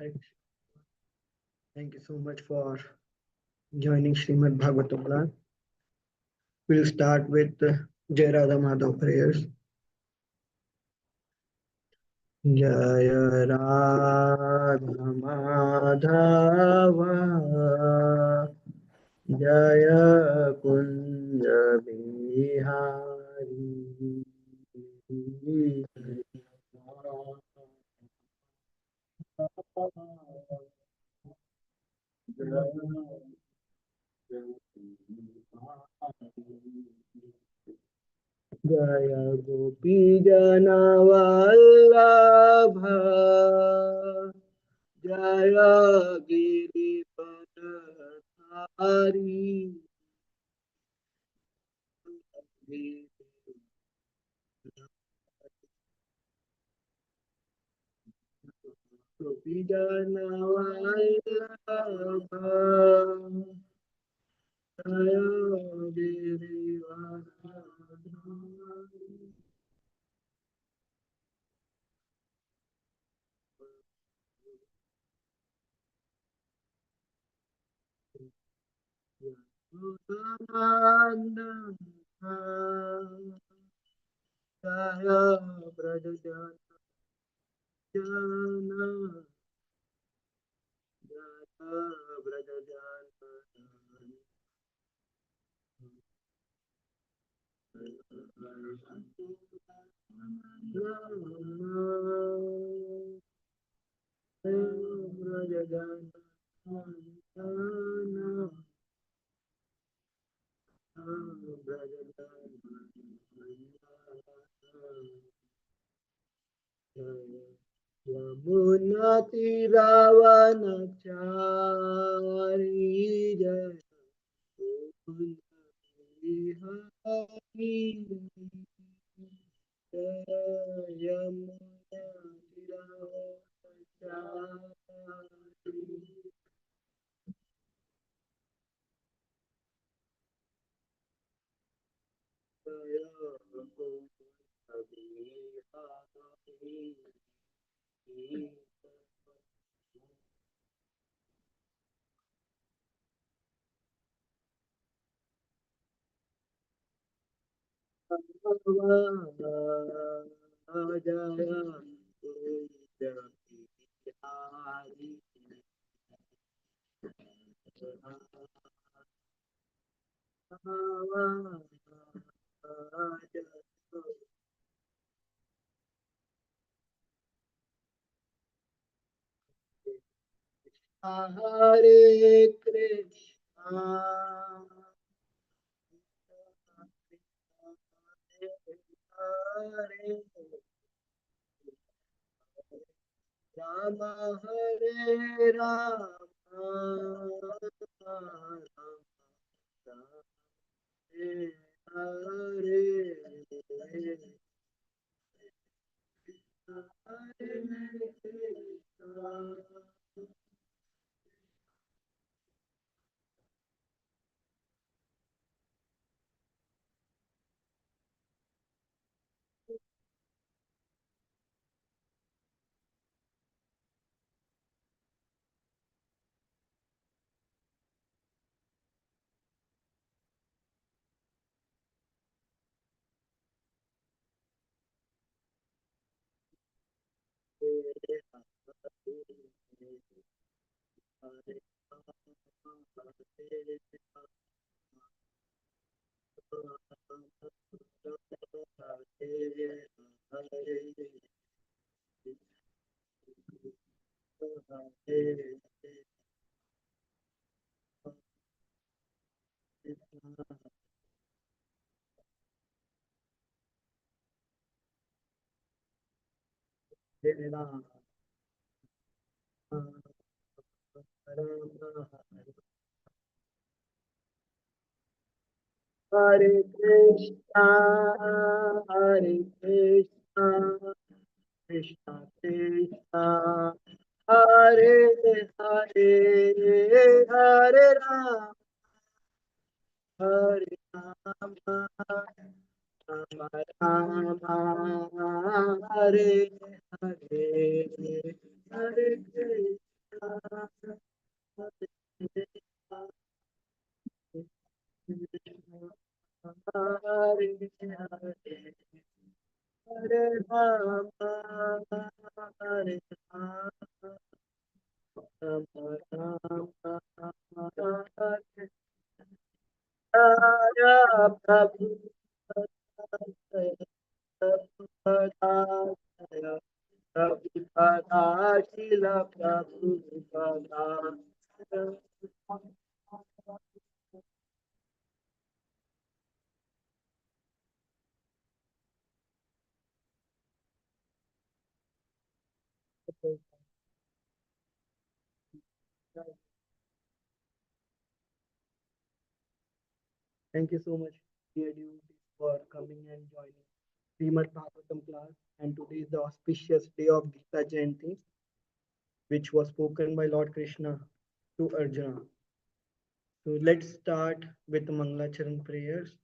Right. Thank you so much for joining Srimad Bhagavatam. We'll start with Jai Radha Madhav prayers. जय राधा माधव जय कुंज बिहारी जय गोपी जनवल्लभ जय गिरिपदधारी गोपी जनवल्लभ जय गिरिपदधारी Rohininandan Jaya Braja Jana Jaya Braja Jana Braja Jana Braja Jana Yamuna तीरावनचारी जय गोकुल बिहारी जय यमुना तीरावनचारी जय Gokul Bihari Hare Krishna, Hare Rama, Hare Rama, Rama Hare Hare, Hare Krishna. Hare Krishna, Hare Krishna, Krishna Krishna, Hare Hare, Hare Ram, Hare Rama, Rama Rama, Hare Hare, Hare Krishna. Rama, Hare Rama, Rama Rama, Hare Hare Prabhu, Prabhupada, Prabhupada, Srila Prabhupada. Thank you so much, dear devotees, for coming and joining Srimad Bhagavatam class. And today is the auspicious day of Gita Jayanti, which was spoken by Lord Krishna to Arjuna. So let's start with the Mangalacharan prayers.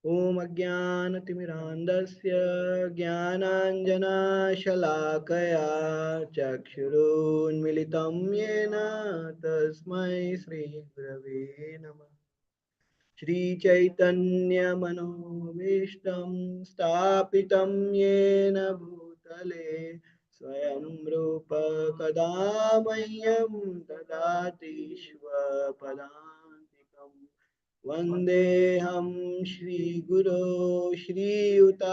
Om Ajnanatimirandasya Jnananjana Shalakaya Chakshurunmilitam Yena Tasmai Shri Gurave Namah श्रीचैतन्यमनोभीष्टं स्थापितं येन भूतले स्वयं रूप कदा मह्यं ददाति स्वपदान्तिकम् वन्देऽहं श्रीगुरो श्रीयुतापदकमलं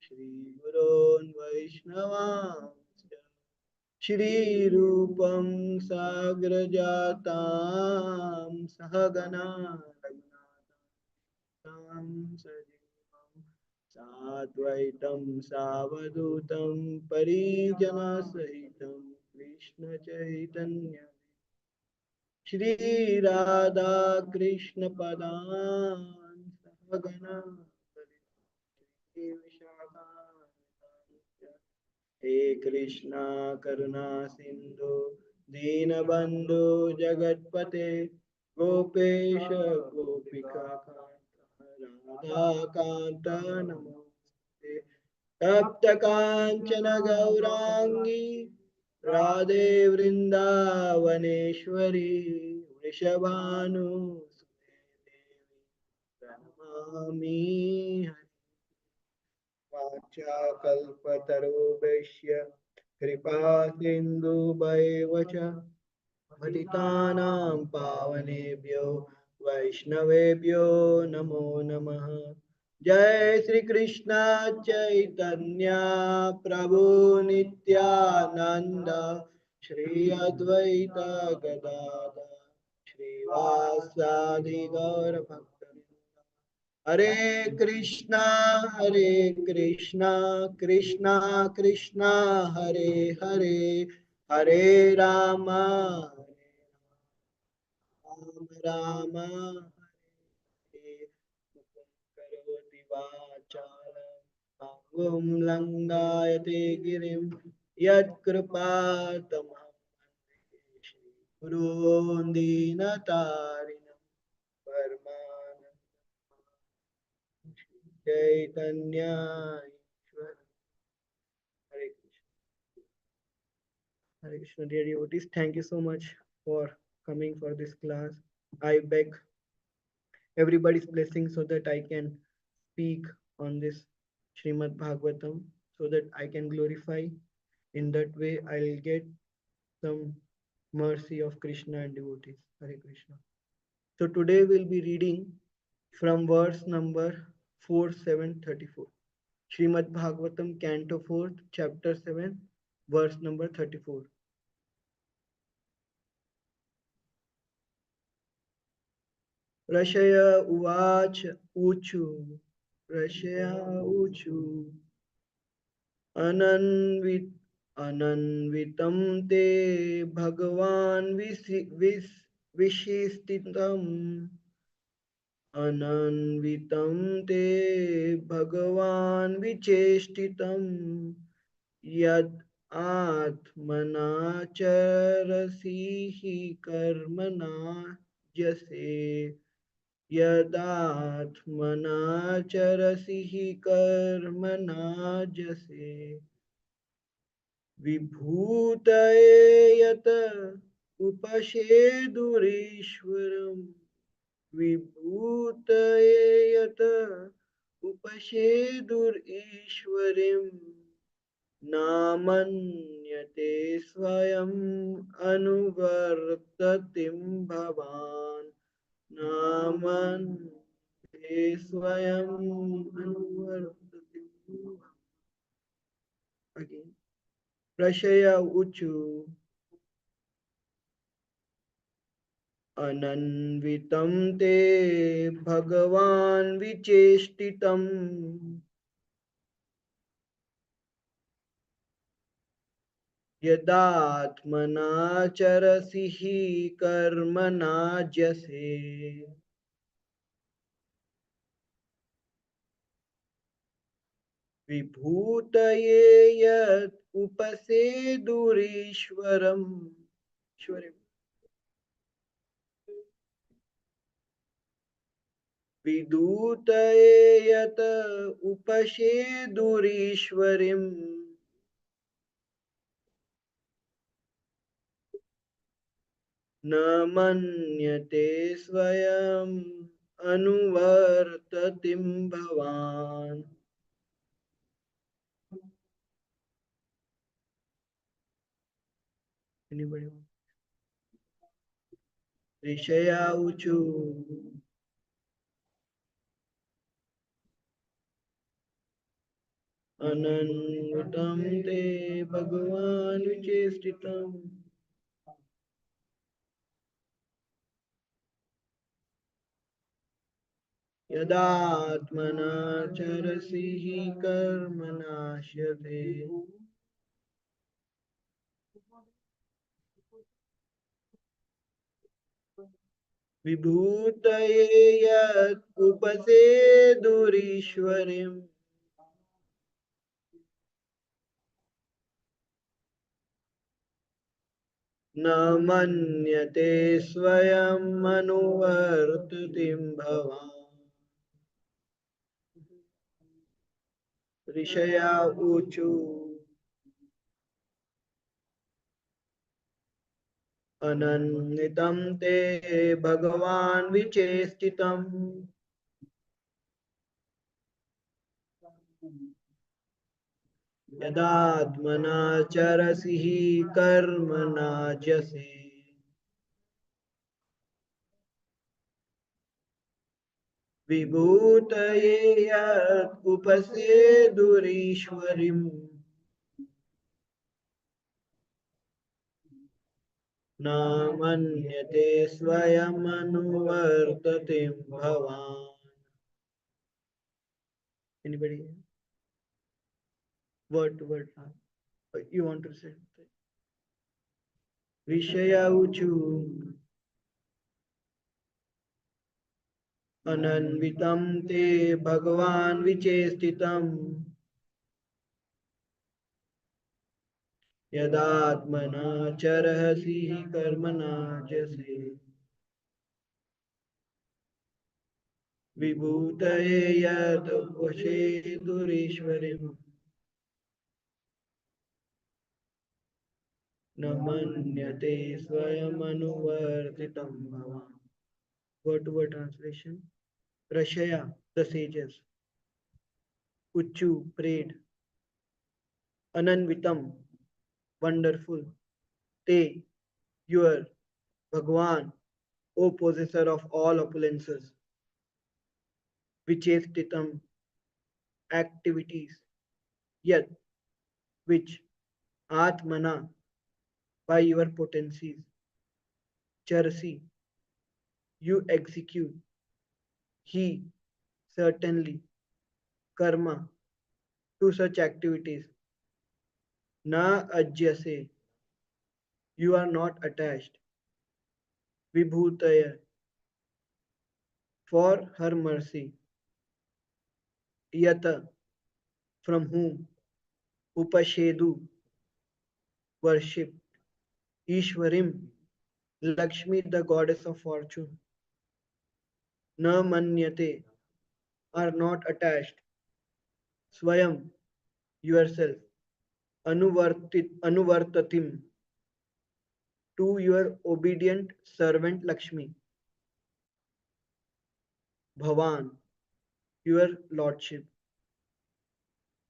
श्रीगुरोन् वैष्णवांश्च श्रीरूपं साग्रजातां सहगना रघुनाथां सजीवं साद्वैतं सावधूतं परिजनसहितं कृष्णचैतन्य श्रीराधा कृष्णपदान् सहगना विशाखान्वितांश्च हे कृष्णा करुणा सिंधु दीनबंधु जगतपते गोपेश गोपिका राधा कांत नमोस्ते तप्त कांचन गौरांगी राधे वृंदावनेश्वरी वृषभानुसुते देवी प्रणमामि वाञ्छाकल्पतरुभ्यश्च कृपा सिन्धुभैव च पतितानां पावनेभ्यो वैष्णवेभ्यो नमो नमः जय श्री कृष्ण चैतन्य प्रभु नित्यानंद श्री अद्वैत गदाधर श्रीवासादि गौर भक्तवृंद हरे कृष्णा कृष्णा कृष्णा हरे हरे हरे राम राम हरे करोति वाचालं अंगुं लङ्घयते गिरिं यत्कृपातमहं वन्दे श्रीगुरून् दीनतारिणं परमानन्दं चैतन्य ईश्वर हरे Krishna Hare Krishna, dear devotees. Thank you so much for coming for this class. I beg everybody's blessing so that I can speak on this Srimad Bhagavatam so that I can glorify. In that way, I'll get some mercy of Krishna and devotees. Hare Krishna. So today we'll be reading from verse number 4734. Srimad Bhagavatam, Canto 4th, Chapter 7, verse number 34. ऋषय उवाच ऊचु ऋषय ऊचु अनन्वित अनन्वितं ते भगवान् विशिष्टितम् अनन्वितं ते भगवान् विचेष्टितम् यद् आत्मनाचरसि हि कर्मणा जसे यदात्मनाचरसि हि कर्मणाजसे विभूतये यत उपसेदुरीश्वरम् विभूतये यत उपसेदुरीश्वरीं नामन्यते स्वयम् अनुवर्ततिं भवान् नामन्यते स्वयम् अनुवर्ततिं again प्रशय ऊचु अनन्वितं ते भगवान् विचेष्टितम् यदात्मनाचरसि हि कर्मणाज्यसे विभूतये यत् उपसेदुरीश्वरम् विदूतये यत उपसेदुरीश्वरीम् न मन्यते स्वयम् अनुवर्ततिं भवान् Anybody? ऋषया ऊचु अनन्वितं ते भगवान् विचेष्टितम् यदात्मना चरसि हि कर्म नाश्यते विभूतये यत् उपसेदुरीश्वरीम् न मन्यते स्वयम् अनुवर्ततिं भवान् ऋषया ऊचु अनन्वितं ते भगवान् विचेष्टितम् यदात्मना चरसि हि कर्म नाज्यसे विभूतये यत् उपसेदुरीश्वरीम् न मन्यते स्वयमनुवर्ततिं भवान् Anybody? Word to word. You want to say? ऋषया ऊचु अनन्वितं ते भगवान् विचेष्टितम् यदात्मना चरसि कर्मणा जसे विभूतये यत् उपसेदुरीश्वरीम् न मन्यते स्वयमनुवर्तितं भवान् Word to word translation Rashaya the sages Uchu prayed Ananvitam wonderful Te your Bhagwan O possessor of all opulences Vichestitam activities yet which Atmana by your potencies Charasi you execute he certainly karma to such activities na ajyase you are not attached vibhutaya for her mercy yata from whom upashedu worship ishwarim lakshmi the goddess of fortune na manyate are not attached swayam yourself anuvartatim to your obedient servant Lakshmi. Bhavan, your lordship.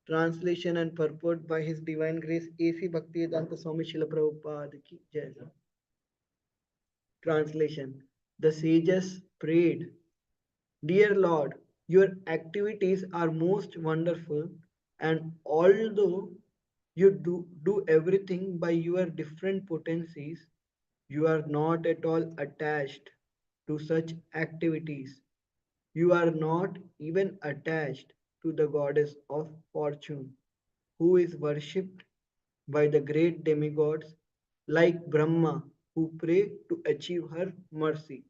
Translation and purport by His Divine Grace A.C. Bhaktivedanta Swami Srila Prabhupada ki Jai. Translation. The sages prayed, Dear Lord, your activities are most wonderful, and although you do everything by your different potencies, you are not at all attached to such activities. You are not even attached to the goddess of fortune, who is worshipped by the great demigods like Brahma, who pray to achieve her mercy.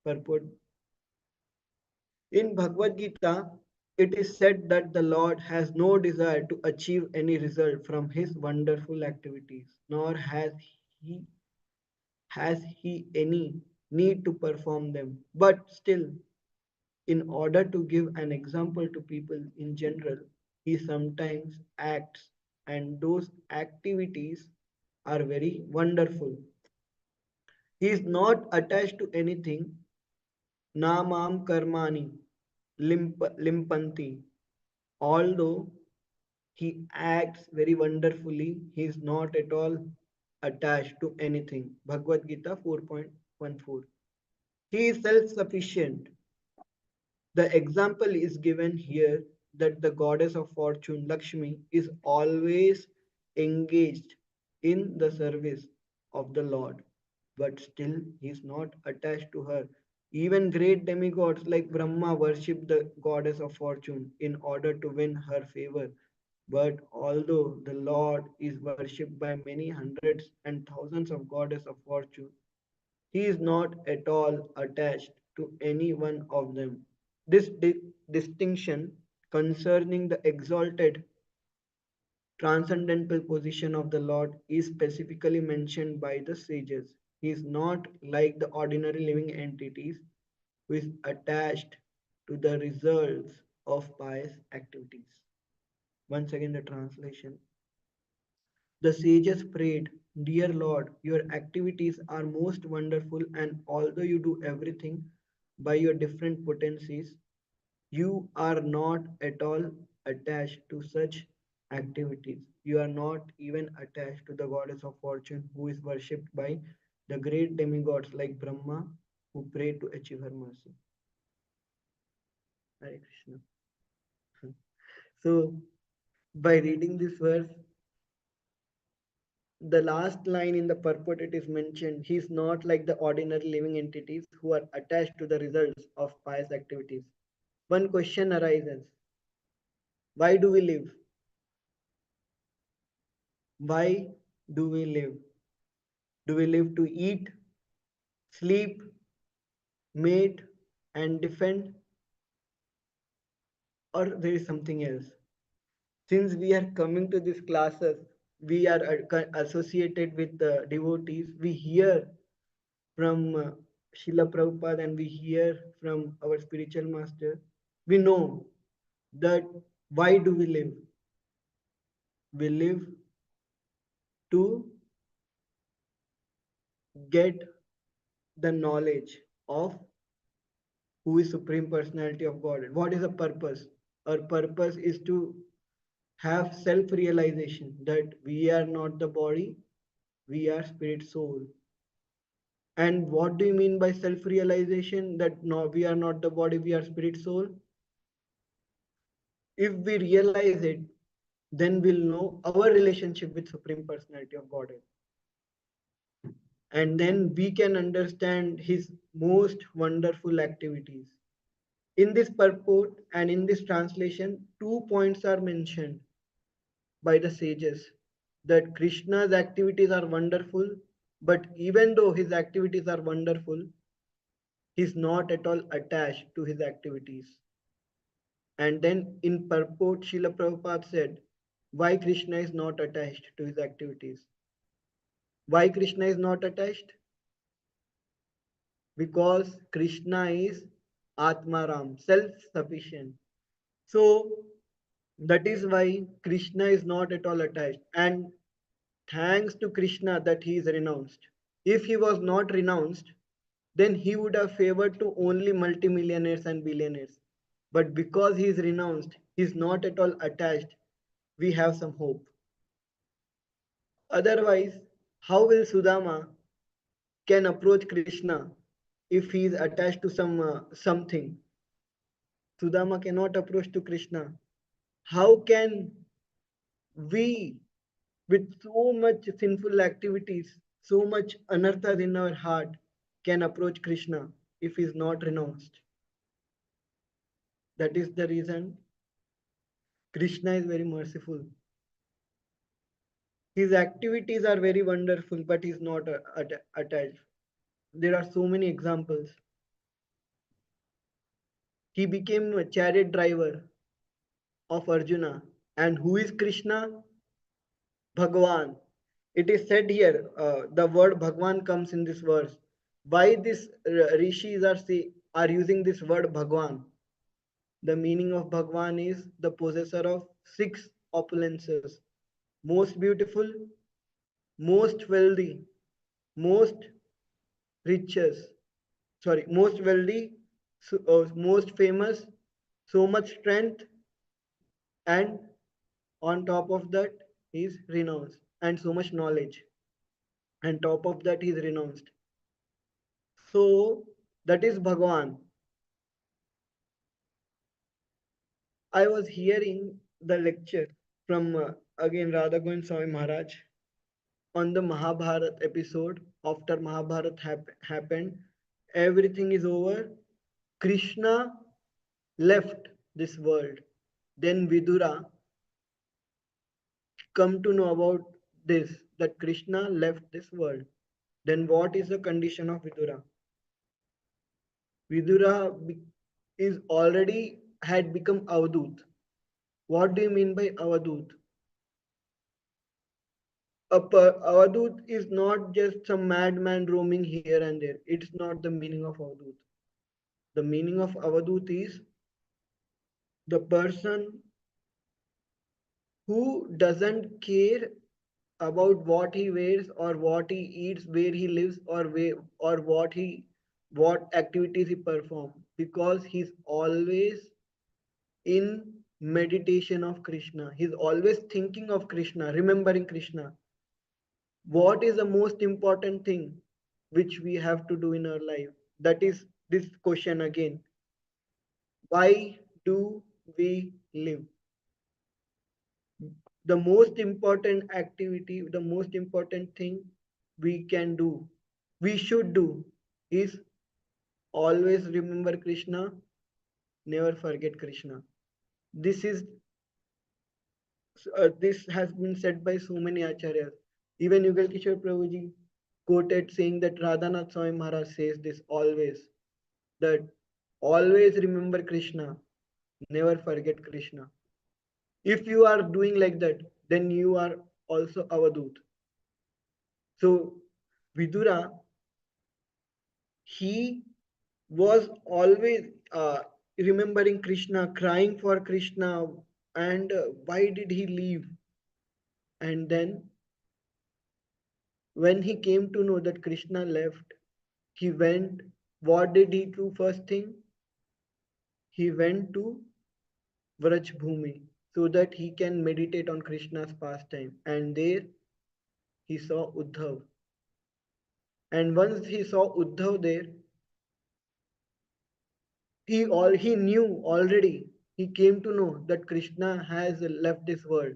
Purport. In Bhagavad Gita, it is said that the Lord has no desire to achieve any result from his wonderful activities, nor he he any need to perform them. But still, in order to give an example to people in general, he sometimes acts, and those activities are very wonderful. He is not attached to anything. Namam karmani limpanti. Although he acts very wonderfully, he is not at all attached to anything. Bhagavad Gita 4.14. He is self sufficient. The example is given here that the goddess of fortune, Lakshmi, is always engaged in the service of the Lord, but still he is not attached to her. Even great demigods like Brahma worship the goddess of fortune in order to win her favor. But although the Lord is worshipped by many hundreds and thousands of goddesses of fortune, he is not at all attached to any one of them. This distinction concerning the exalted transcendental position of the Lord is specifically mentioned by the sages. He is not like the ordinary living entities who is attached to the results of pious activities. Once again, the translation. The sages prayed, Dear Lord, your activities are most wonderful, and although you do everything by your different potencies, you are not at all attached to such activities. You are not even attached to the goddess of fortune who is worshipped by the great demigods like Brahma who pray to achieve her mercy. Hare Krishna. So, by reading this verse, the last line in the purport it is mentioned, he is not like the ordinary living entities who are attached to the results of pious activities. One question arises, why do we live? Why do we live? Do we live to eat, sleep, mate, and defend, or there is something else? Since we are coming to these classes, we are associated with the devotees, we hear from Srila Prabhupada and we hear from our spiritual master, we know that why do we live? We live to get the knowledge of who is Supreme Personality of God. What is the purpose? Our purpose is to have self realization that we are not the body, we are spirit soul. And what do you mean by self realization that no, we are not the body, we are spirit soul? If we realize it, then we'll know our relationship with Supreme Personality of Godhead. And then we can understand his most wonderful activities. In this purport and in this translation, 2 points are mentioned by the sages that Krishna's activities are wonderful, but even though his activities are wonderful, he is not at all attached to his activities. And then in purport, Srila Prabhupada said, why Krishna is not attached to his activities. Why Krishna is not attached? Because Krishna is Atmaram, self-sufficient. So that is why Krishna is not at all attached. And thanks to Krishna that he is renounced. If he was not renounced, then he would have favored to only multimillionaires and billionaires. But because he is renounced, he is not at all attached, we have some hope. Otherwise, how will Sudama can approach Krishna if he is attached to something? Sudama cannot approach to Krishna. How can we, with so much sinful activities, so much anarthas in our heart, can approach Krishna if he is not renounced? That is the reason Krishna is very merciful. His activities are very wonderful, but he is not attached. There are so many examples. He became a chariot driver of Arjuna. And who is Krishna? Bhagwan. It is said here, the word Bhagwan comes in this verse. Why this rishis are using this word Bhagwan? The meaning of Bhagwan is the possessor of six opulences: most beautiful, most wealthy, most riches, most wealthy, most famous, so much strength, and on top of that, he is renounced, and so much knowledge. And top of that, he is renounced. So that is Bhagwan. I was hearing the lecture from again Radha Govind Swami Maharaj on the Mahabharat episode. After Mahabharat happened, everything is over. Krishna left this world. Then Vidura come to know about this, that Krishna left this world. Then what is the condition of Vidura? Vidura is already had become Avadut. What do you mean by Avadut? Avadut is not just some madman roaming here and there. It's not the meaning of Avadut. The meaning of Avadut is the person who doesn't care about what he wears or what he eats, where he lives, or what activities he performs, because he's always in meditation of Krishna. He's always thinking of Krishna, remembering Krishna. What is the most important thing which we have to do in our life? That is this question again. Why do we live? The most important activity, the most important thing we can do, we should do, is always remember Krishna, never forget Krishna. This is this has been said by so many acharyas. Even Yugal Kishore Prabhuji quoted saying that Radhanath Swami Maharaj says this always, that always remember Krishna, never forget Krishna. If you are doing like that, then you are also Avadut. So Vidura, he was always remembering Krishna, crying for Krishna, and why did he leave? And then when he came to know that Krishna left, he went. What did he do first thing? He went to Vraj Bhumi so that he can meditate on Krishna's pastime. And there he saw Uddhav. And once he saw Uddhav there, he knew already. He came to know that Krishna has left this world.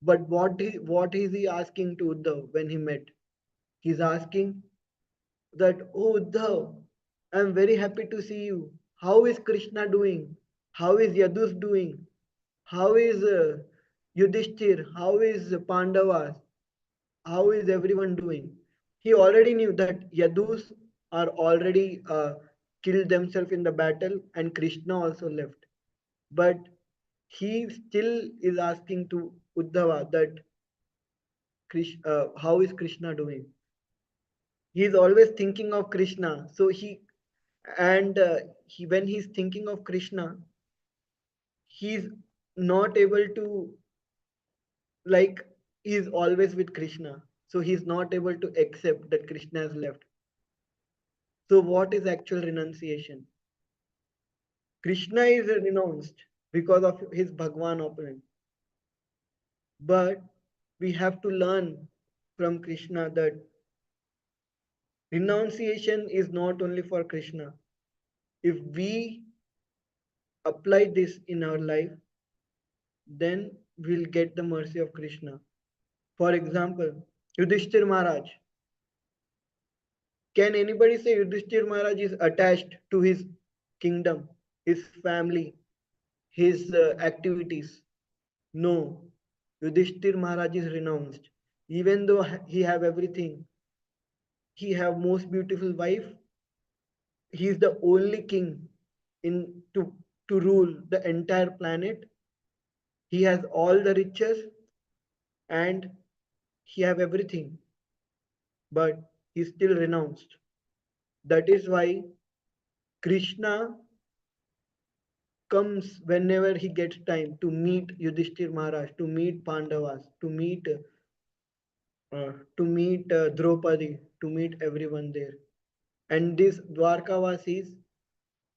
But what is he asking to Uddhav when he met? He's asking that, oh Uddhav, I'm very happy to see you. How is Krishna doing? How is Yadus doing? How is Yudhishthir? How is Pandavas? How is everyone doing? He already knew that Yadus are already killed themselves in the battle, and Krishna also left. But he still is asking to Uddhava that how is Krishna doing? He is always thinking of Krishna. So when he's thinking of Krishna, he's not able to, like, he's always with Krishna. So he's not able to accept that Krishna has left. So what is actual renunciation? Krishna is renounced because of his Bhagwan opponent. But we have to learn from Krishna that renunciation is not only for Krishna. If we apply this in our life, then we'll get the mercy of Krishna. For example, Yudhishthir Maharaj. Can anybody say Yudhishthir Maharaj is attached to his kingdom, his family, his activities? No. Yudhishthir Maharaj is renounced. Even though he have everything, he have most beautiful wife, he is the only king in to rule the entire planet. He has all the riches and he have everything, but he still renounced. That is why Krishna comes whenever he gets time to meet Yudhishthir Maharaj, to meet Pandavas, to meet Draupadi, to meet everyone there. And these Dwarkavasis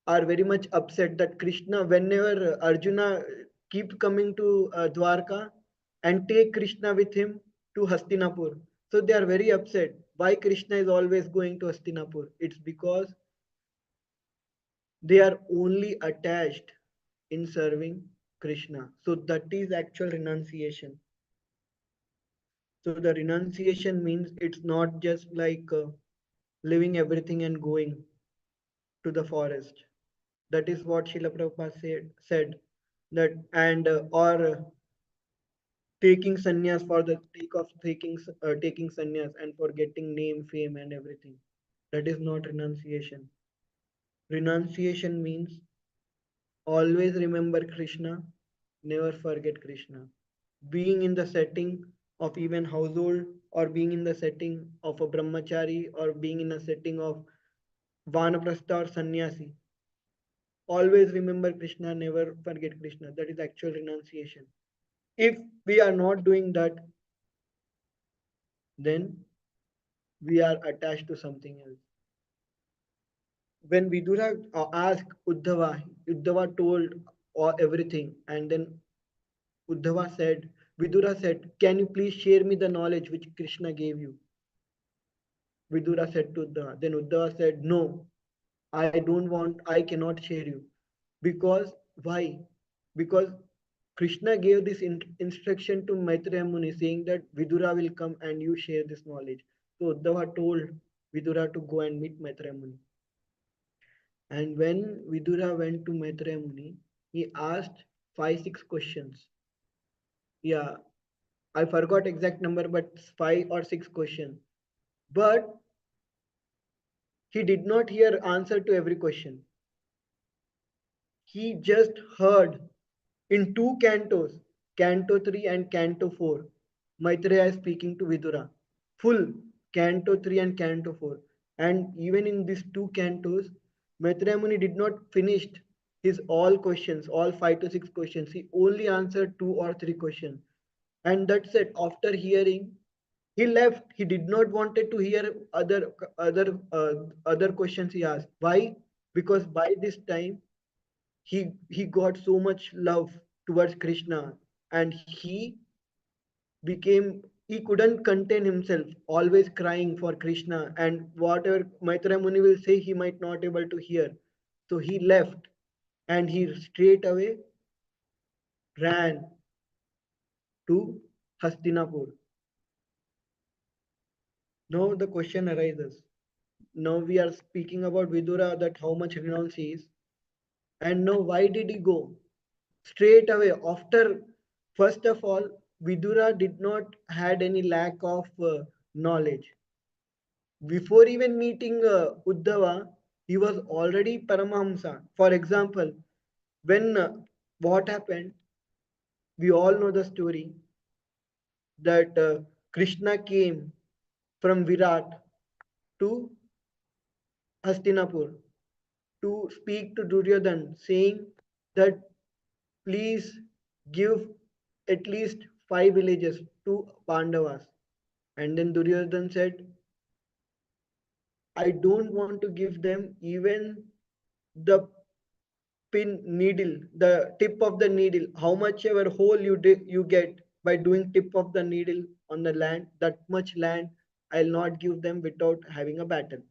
are very much upset that Krishna, whenever Arjuna keep coming to Dwarka and take Krishna with him to Hastinapur. So they are very upset. Why Krishna is always going to Hastinapur? It's because they are only attached in serving Krishna. So that is actual renunciation. So the renunciation means it's not just like leaving everything and going to the forest. That is what Srila Prabhupada said that and or taking sannyas for the sake of taking sannyas and for getting name, fame, and everything. That is not renunciation. Renunciation means always remember Krishna, never forget Krishna. Being in the setting of even household, or being in the setting of a brahmachari, or being in a setting of vanaprastha or sannyasi, always remember Krishna, never forget Krishna. That is actual renunciation. If we are not doing that, then we are attached to something else. When Vidura asked Uddhava, Uddhava told everything, and then Uddhava said, Vidura said, "Can you please share me the knowledge which Krishna gave you?" Vidura said to Uddhava. Then Uddhava said, "No, I don't want, I cannot share you. Because why? Because Krishna gave this instruction to Maitreya Muni saying that Vidura will come and you share this knowledge. So Uddhava told Vidura to go and meet Maitreya Muni. And when Vidura went to Maitreya Muni, he asked 5 6 questions. Yeah, I forgot exact number, but 5 or 6 questions. But he did not hear answer to every question. He just heard in two cantos, Canto 3 and Canto 4, Maitreya is speaking to Vidura. Full Canto 3 and Canto 4. And even in these two cantos, Maitreya Muni did not finish his all questions, all 5 to 6 questions. He only answered 2 or 3 questions. And that's it. After hearing, he left. He did not wanted to hear other questions he asked. Why? Because by this time he got so much love towards Krishna, and he couldn't contain himself, always crying for Krishna, and whatever Maitreya Muni will say, he might not able to hear. So he left, and he straight away ran to Hastinapur. Now the question arises. Now we are speaking about Vidura, that how much renounce he is, and now why did he go? Straight away after, first of all, Vidura did not had any lack of knowledge. Before even meeting Uddhava, he was already Paramahamsa. For example, when what happened, we all know the story that Krishna came from Virat to Hastinapur to speak to Duryodhan, saying that please give at least 5 villages to Pandavas. And then Duryodhan said, I don't want to give them even the pin needle, the tip of the needle, how much ever hole you get by doing tip of the needle on the land, that much land I'll not give them without having a battle.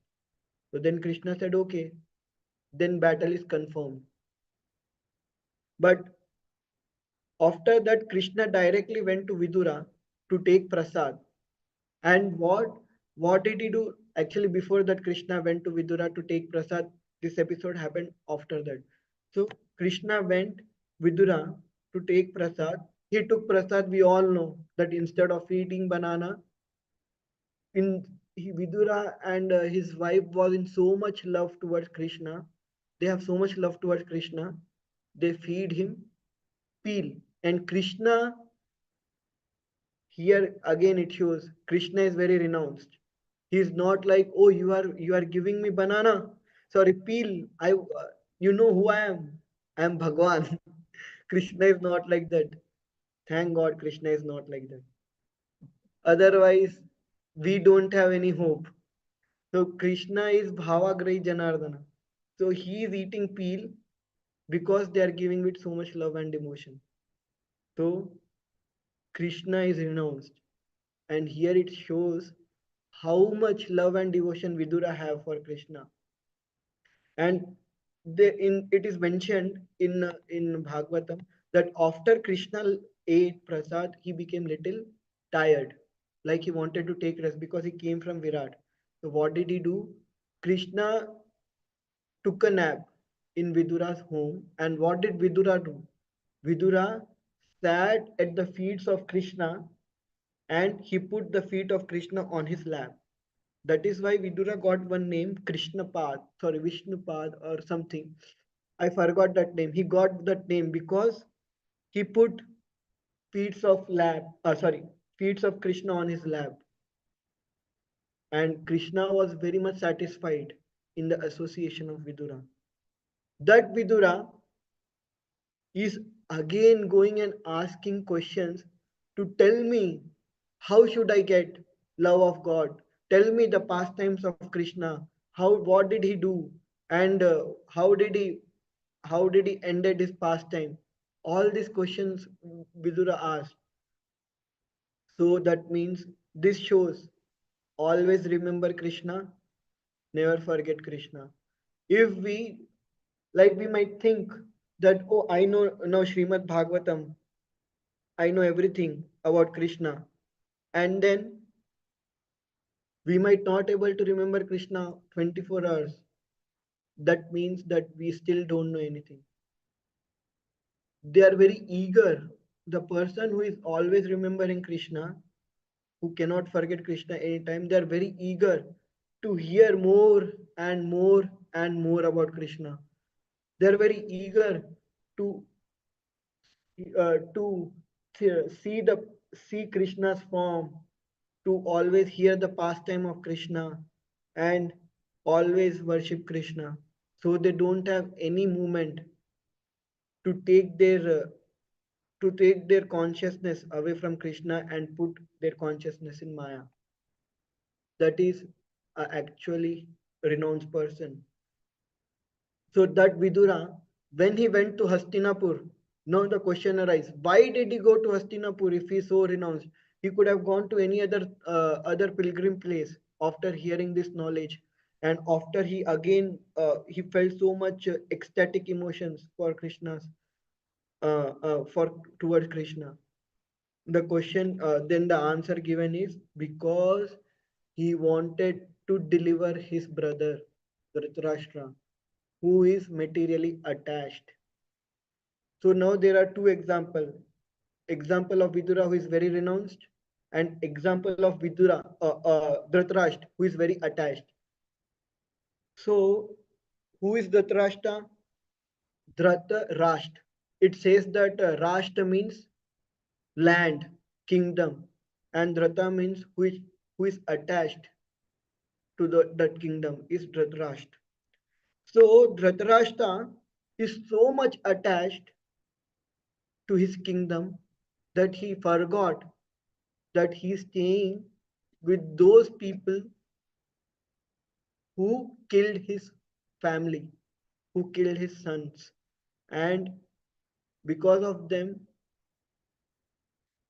So then Krishna said, okay, then battle is confirmed. But after that, Krishna directly went to Vidura to take prasad. And what did he do? Actually, before that, Krishna went to Vidura to take prasad. This episode happened after that. So Krishna went Vidura to take prasad. He took prasad. We all know that instead of eating banana, Vidura and his wife was in so much love towards Krishna. They have so much love towards Krishna. They feed him peel, and Krishna, here again it shows Krishna is very renounced. He is not like, oh, you are giving me banana, sorry, peel. You know who I am. I am Bhagwan. Krishna is not like that. Thank God Krishna is not like that. Otherwise we don't have any hope. So Krishna is Bhavagrahi Janardana. So he is eating peel because they are giving with so much love and emotion. So Krishna is renounced. And here it shows how much love and devotion Vidura have for Krishna. And it is mentioned in Bhagavatam that after Krishna ate prasad, he became little tired, like he wanted to take rest because he came from Virat. So what did he do? Krishna took a nap in Vidura's home, and what did Vidura do? Vidura sat at the feet of Krishna and he put the feet of Krishna on his lap. That is why Vidura got one name, Krishnapad, sorry, Vishnupad or something. I forgot that name. He got that name because he put feet of Krishna on his lap. And Krishna was very much satisfied in the association of Vidura. That Vidura is again going and asking questions to tell me how should I get love of God? Tell me the pastimes of Krishna. What did he do? And how did he ended his pastime? All these questions Vidura asked. So that means this shows always remember Krishna, never forget Krishna. If we we might think that, oh, I know now Srimad Bhagavatam, I know everything about Krishna, and then we might not able to remember Krishna 24 hours. That means that we still don't know anything. They are very eager. The person who is always remembering Krishna, who cannot forget Krishna anytime, they are very eager to hear more and more and more about Krishna. They are very eager to to see Krishna's form, to always hear the pastime of Krishna, and always worship Krishna. So they don't have any moment to take their consciousness away from Krishna and put their consciousness in Maya. That is actually a renounced person. So that Vidura, when he went to Hastinapur, now the question arises: why did he go to Hastinapur if he is so renounced? He could have gone to any other pilgrim place after hearing this knowledge, and after he felt so much ecstatic emotions for Krishna's for towards Krishna. The question, then the answer given is because he wanted to deliver his brother Dhritarashtra, who is materially attached. So now there are two examples. Example of Vidura who is very renounced, and example of Dhritarashtra who is very attached. So who is Dhritarashtra? Dhritarashtra. It says that Rashtra means land, kingdom, and Dhrata means who is attached to that kingdom is Dhritarashtra. So Dhritarashtra is so much attached to his kingdom that he forgot that he is staying with those people who killed his family, who killed his sons. and because of them,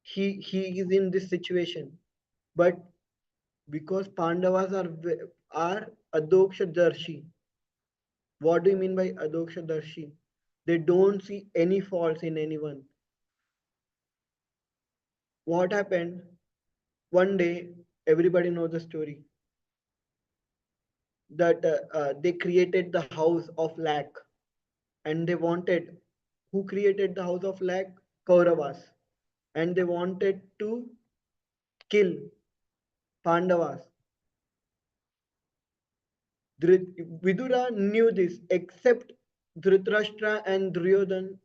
he is in this situation. But because Pandavas are adokshadarshi. What do you mean by adokshadarshi? They don't see any faults in anyone. What happened? One day, everybody knows the story that they created the house of lack, and they wanted, who created the house of lack? Kauravas, and they wanted to kill Pandavas. Vidura knew this, except Dhritarashtra and Duryodhan.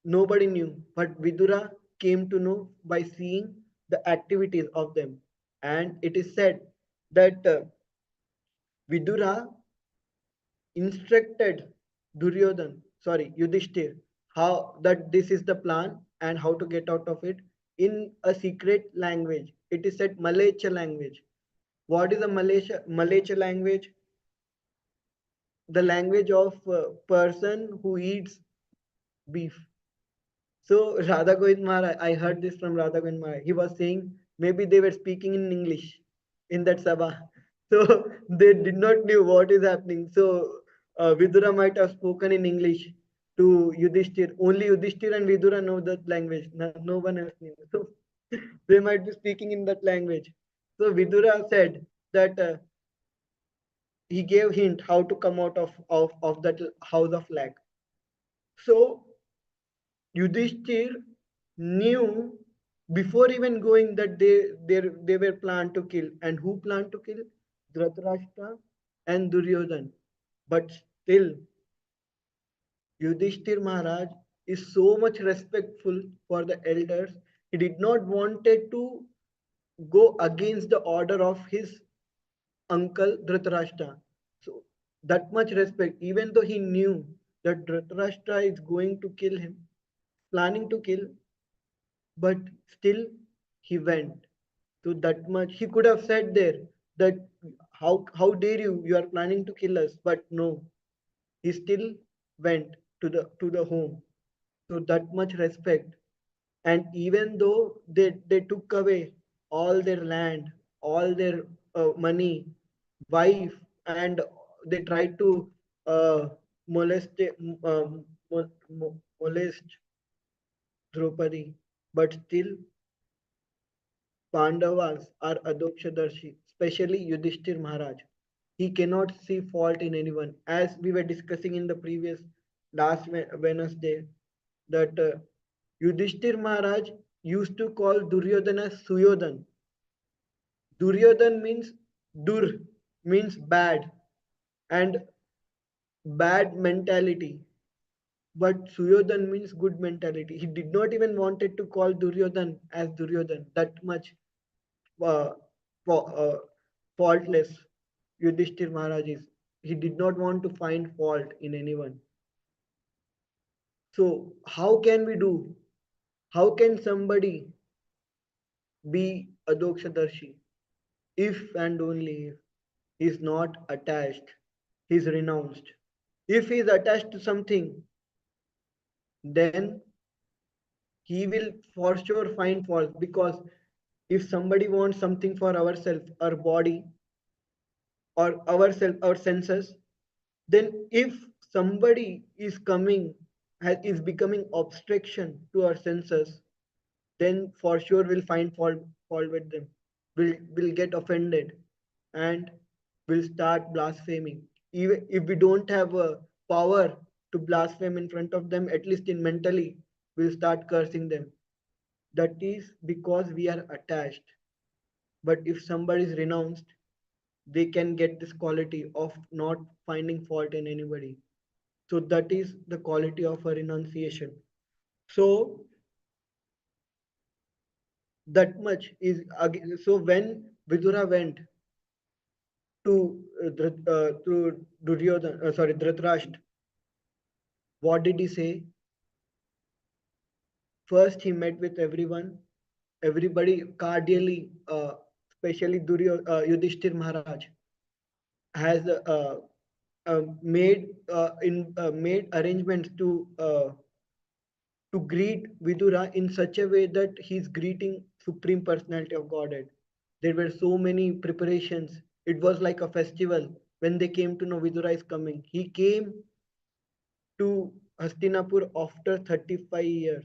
Nobody knew, but Vidura came to know by seeing the activities of them. And it is said that Vidura instructed Yudhishthir, how that this is the plan and how to get out of it in a secret language. It is said Malaysia language. What is a Malaysia language? The language of person who eats beef. So Radha Govind Maharaj, I heard this from Radha Govind Maharaj. He was saying maybe they were speaking in English in that sabha. So they did not knew what is happening. So Vidura might have spoken in English to Yudhishthir. Only Yudhishthir and Vidura know that language. No one else knew. So they might be speaking in that language. So Vidura said that he gave hint how to come out of that house of lack. So Yudhishthir knew before even going that they were planned to kill. And who planned to kill? Dhritarashtra and Duryodhan. But still, Yudhishthir Maharaj is so much respectful for the elders. He did not wanted to go against the order of his uncle Dhritarashtra. So that much respect, even though he knew that Dhritarashtra is going to kill him, planning to kill, but still he went. To that much he could have said there that how dare you are planning to kill us, but no, he still went to the home. So that much respect. And even though they took away all their land, all their money, wife, and they tried to molest molest Draupadi, but still Pandavas are Adokshadarshi, especially Yudhishthir Maharaj. He cannot see fault in anyone. As we were discussing in the previous last Wednesday, that Yudhishthir Maharaj used to call Duryodhana Suyodhan. Duryodhan means Dur, means bad, and bad mentality. But Suyodhan means good mentality. He did not even wanted to call Duryodhan as Duryodhan. That much uh, faultless Yudhishthir Maharaj is. He did not want to find fault in anyone. So how can we do? How can somebody be Adokshadarshi if and only if he is not attached, he is renounced. If he is attached to something, then he will for sure find fault, because if somebody wants something for ourselves, our body, or ourselves, our senses, then if somebody is coming, is becoming obstruction to our senses, then for sure we'll find fault with them. Will get offended and will start blaspheming. Even if we don't have a power to blaspheme in front of them, at least in mentally, we'll start cursing them. That is because we are attached. But if somebody is renounced, they can get this quality of not finding fault in anybody. So that is the quality of a renunciation. So that much is so when Vidura went to Duryodhan, Dhritarashtra, what did he say? First, he met with everyone, everybody cordially, especially Yudhishthir Maharaj has made arrangements to to greet Vidura in such a way that he's greeting Supreme Personality of Godhead. There were so many preparations. It was like a festival when they came to know Vidura is coming. He came to Hastinapur after 35 years.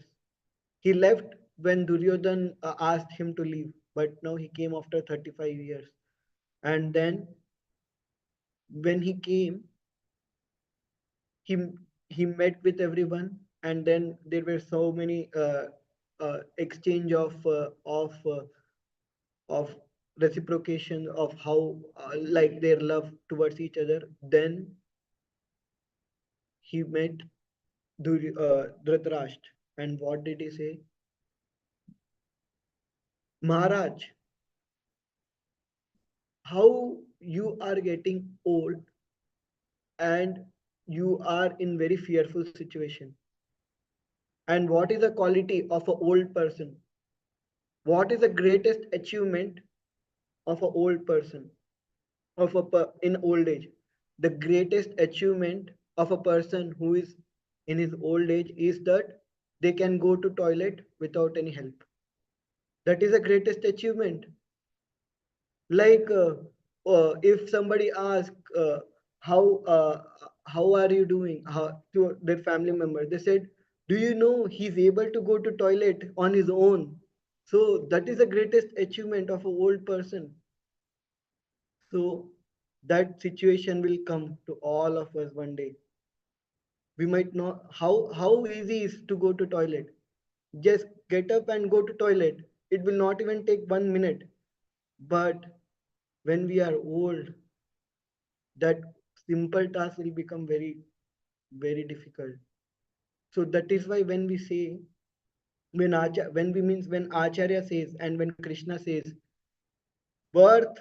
He left when Duryodhan asked him to leave, but now he came after 35 years. And then when he came, he he met with everyone, and then there were so many exchange of reciprocation of how like their love towards each other. Then he met Dhritarashtra, and what did he say? Maharaj, how you are getting old and you are in very fearful situation. And what is the quality of an old person? What is the greatest achievement of an old person in old age? The greatest achievement of a person who is in his old age is that they can go to toilet without any help. That is the greatest achievement. Like if somebody asks how are you doing, to their family member, they said, do you know he's able to go to toilet on his own? So that is the greatest achievement of an old person. So that situation will come to all of us one day. We might know how easy is to go to toilet. Just get up and go to toilet. It will not even take 1 minute. But when we are old, that simple task will become very, very difficult. So that is why when we say, when we means when Acharya says and when Krishna says, birth,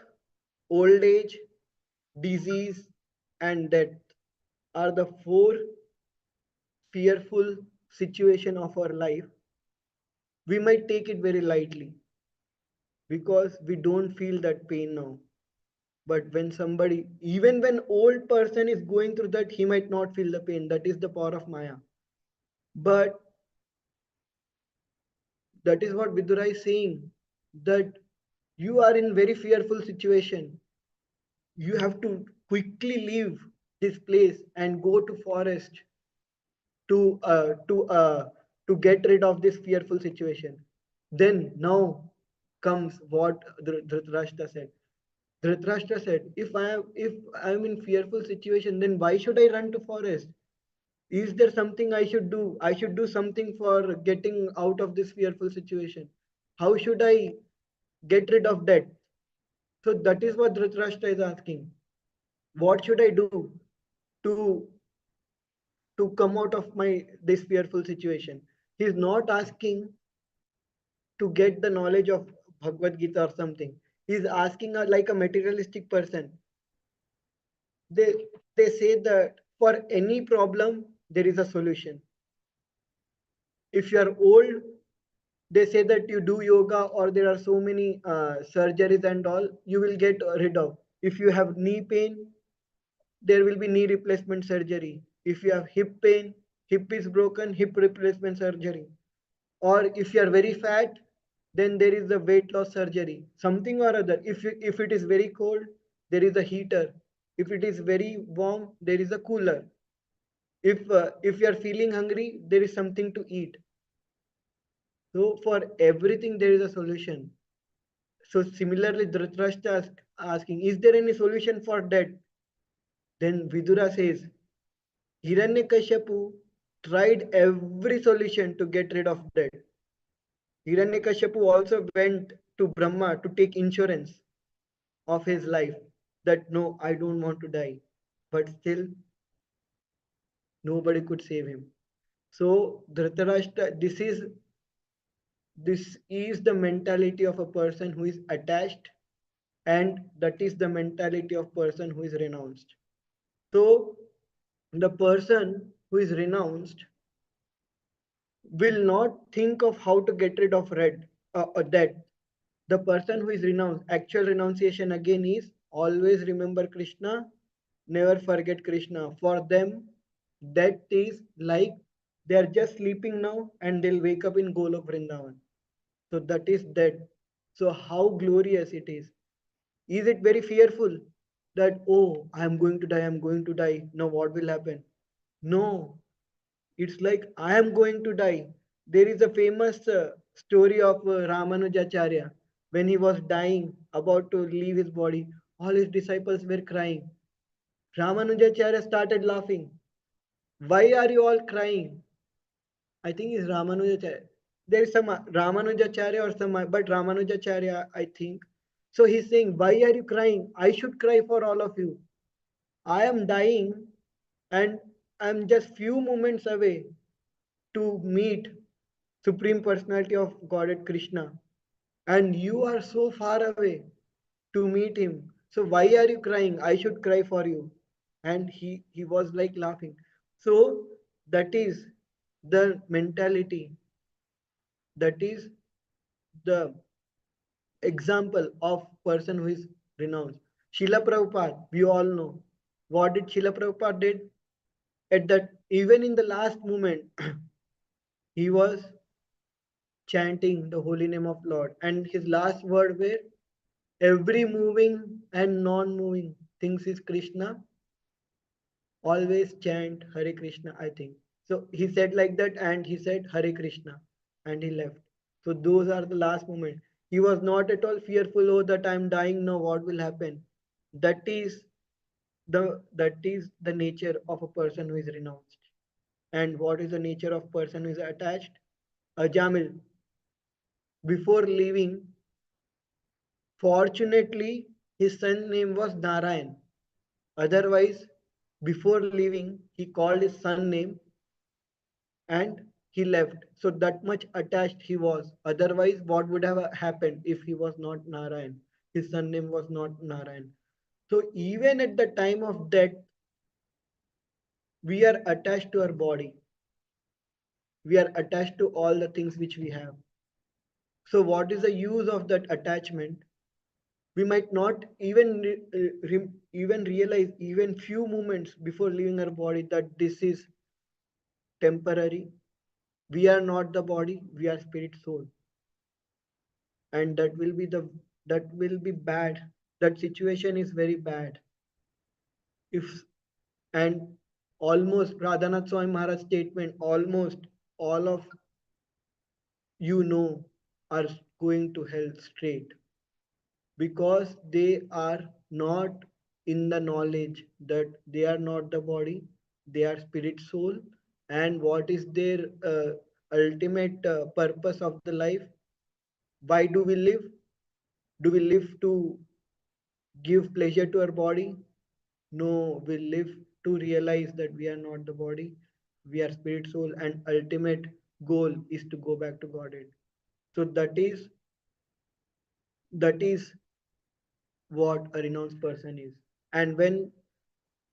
old age, disease, and death are the four fearful situation of our life, we might take it very lightly because we don't feel that pain now. But when somebody, even when old person is going through that, he might not feel the pain. That is the power of Maya. But that is what Vidura is saying, that you are in very fearful situation. You have to quickly leave this place and go to forest to uh, to uh, to get rid of this fearful situation. Then now comes what Dhritarashtra said. Dhritarashtra said, if I am in fearful situation, then why should I run to forest? Is there something I should do? I should do something for getting out of this fearful situation. How should I get rid of that? So that is what Dhritarashtra is asking. What should I do to to come out of my this fearful situation? He is not asking to get the knowledge of Bhagavad Gita or something. He is asking like a materialistic person. They they say that for any problem there is a solution. If you are old, they say that you do yoga or there are so many surgeries and all, you will get rid of. If you have knee pain, there will be knee replacement surgery. If you have hip pain, hip is broken, hip replacement surgery. Or if you are very fat, then there is a weight loss surgery, something or other. If it is very cold, there is a heater. If it is very warm, there is a cooler. If you are feeling hungry, there is something to eat. So for everything there is a solution. So similarly, Dhritarashtra asking, is there any solution for that? Then Vidura says, Hiranyakashipu tried every solution to get rid of that. Hiranyakashipu also went to Brahma to take insurance of his life that no, I don't want to die. But still, nobody could save him. So Dhritarashtra, this is the mentality of a person who is attached, and that is the mentality of person who is renounced. So the person who is renounced will not think of how to get rid of that. The person who is renounced, actual renunciation again is always remember Krishna, never forget Krishna. For them, that is like They are just sleeping now and they'll wake up in Golok Vrindavan. So that is dead. So how glorious it is. Is it very fearful that, oh, I am going to die, I am going to die. Now what will happen? No, it's like I am going to die. There is a famous story of Ramanujacharya. When he was dying, about to leave his body, all his disciples were crying. Ramanujacharya started laughing. Why are you all crying? I think it's Ramanujacharya. There is some Ramanujacharya or some, but Ramanujacharya, I think. So he's saying, why are you crying? I should cry for all of you. I am dying and I'm just few moments away to meet Supreme Personality of Godhead Krishna. And you are so far away to meet him. So why are you crying? I should cry for you. And he was like laughing. So that is the mentality, that is the example of person who is renounced. Srila Prabhupada, we all know. What did Srila Prabhupada did? At that, even in the last moment, he was chanting the holy name of Lord. And his last word were, every moving and non-moving things is Krishna, always chant Hare Krishna, I think. So he said like that and he said Hare Krishna and he left. So those are the last moment. He was not at all fearful, oh, that I'm dying now, what will happen? That is the nature of a person who is renounced. And what is the nature of person who is attached? Ajamil, before leaving, fortunately, his son name was Narayan. Otherwise, before leaving, he called his son name and he left. So that much attached he was. Otherwise, what would have happened if he was not Narayan? His son name was not Narayan. So even at the time of death, we are attached to our body. We are attached to all the things which we have. So what is the use of that attachment? We might not even realize even few moments before leaving our body that this is temporary. We are not the body, we are spirit soul, and that will be bad. That situation is very bad. If and almost Radhanath Swami Maharaj statement, almost all of are going to hell straight, because they are not in the knowledge that they are not the body, they are spirit soul. And what is their ultimate purpose of the life? Why do we live? Do we live to give pleasure to our body? No, we live to realize that we are not the body, we are spirit soul, and ultimate goal is to go back to Godhead. So that is what a renounced person is. And when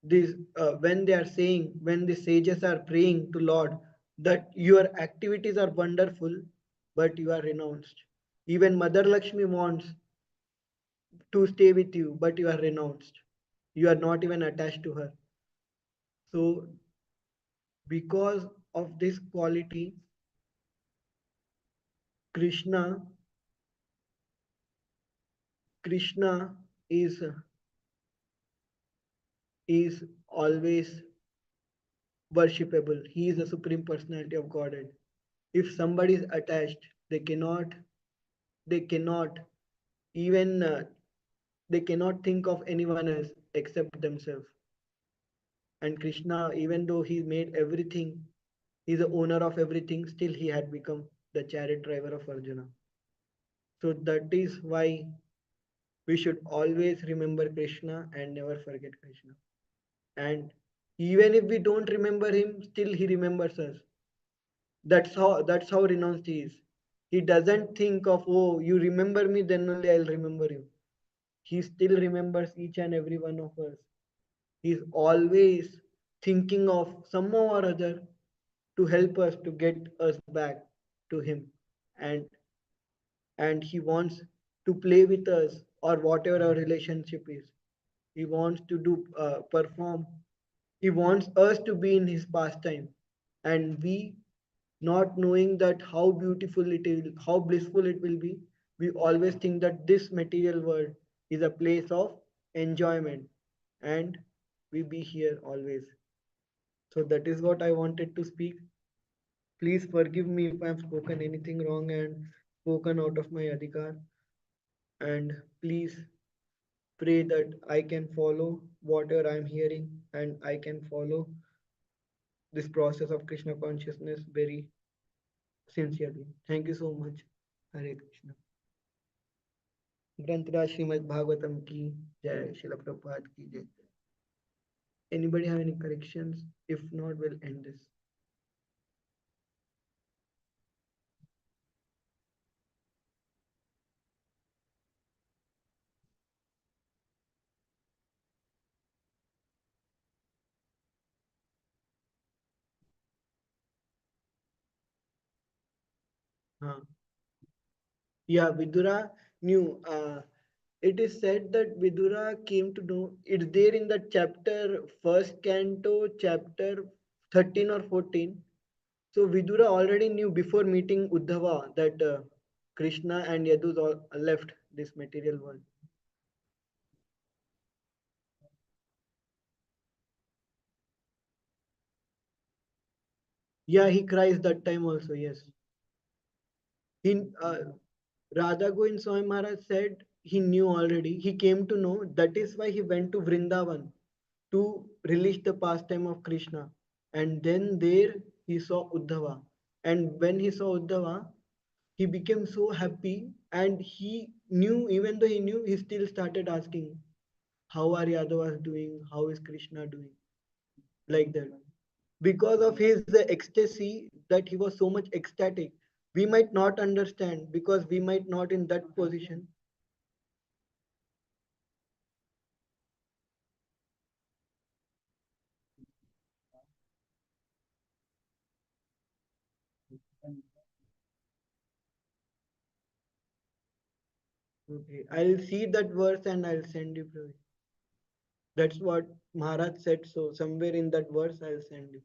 they are saying, when the sages are praying to Lord that your activities are wonderful, but you are renounced. Even Mother Lakshmi wants to stay with you, but you are renounced. You are not even attached to her. So because of this quality, Krishna, Krishna is always worshipable. He is the supreme personality of Godhead. If somebody is attached, they cannot even they cannot think of anyone else except themselves. And Krishna, even though he made everything, he's the owner of everything, still he had become the chariot driver of Arjuna. So that is why we should always remember Krishna and never forget Krishna. And even if we don't remember him, still he remembers us. That's how renounced he is. He doesn't think of, oh, you remember me, then only I'll remember you. He still remembers each and every one of us. He's always thinking of somehow or other to help us to get us back to him. And and he wants to play with us, or whatever our relationship is. He wants to do perform. He wants us to be in his pastime, and we not knowing that how beautiful it is, how blissful it will be. We always think that this material world is a place of enjoyment, and we be here always. So that is what I wanted to speak. Please forgive me if I have spoken anything wrong and spoken out of my adhikar. And please pray that I can follow whatever I'm hearing and I can follow this process of Krishna consciousness very sincerely. Thank you so much. Hare Krishna. ग्रंथराज Shrimad Bhagavatam की जय, शिला प्रभुपाद की जय. Anybody have any corrections? If not, we'll end this. Huh. Yeah, Vidura knew. It is said that Vidura came to know. It's there in the chapter, first canto, chapter 13 or 14. So Vidura already knew before meeting Uddhava that Krishna and Yadus all left this material world. Yeah, he cries that time also. Yes, he Radha Govind Swami Maharaj said he knew already. He came to know. That is why he went to Vrindavan to release the pastime of Krishna. And then there he saw Uddhava. And when he saw Uddhava, he became so happy and he knew, even though he knew, he still started asking, how are Yadavas doing? How is Krishna doing? Like that. Because of his ecstasy, that he was so much ecstatic. We might not understand because we might not in that position. Okay, I'll see that verse and I'll send you. Pravi. That's what Maharaj said. So somewhere in that verse, I'll send you.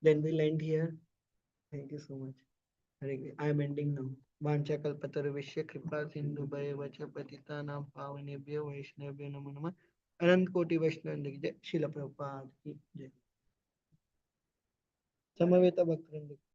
Then we'll end here. Thank you so much. I am ending now. वाञ्छा कल्पतरुभ्यश्च कृपा सिन्धुभ्येव च पतितानां पावनेभ्यो वैष्णवेभ्यो नमो नमः. अनंत कोटि वैष्णव जय. शिल प्रभुपाद की जय. समवेत भक्त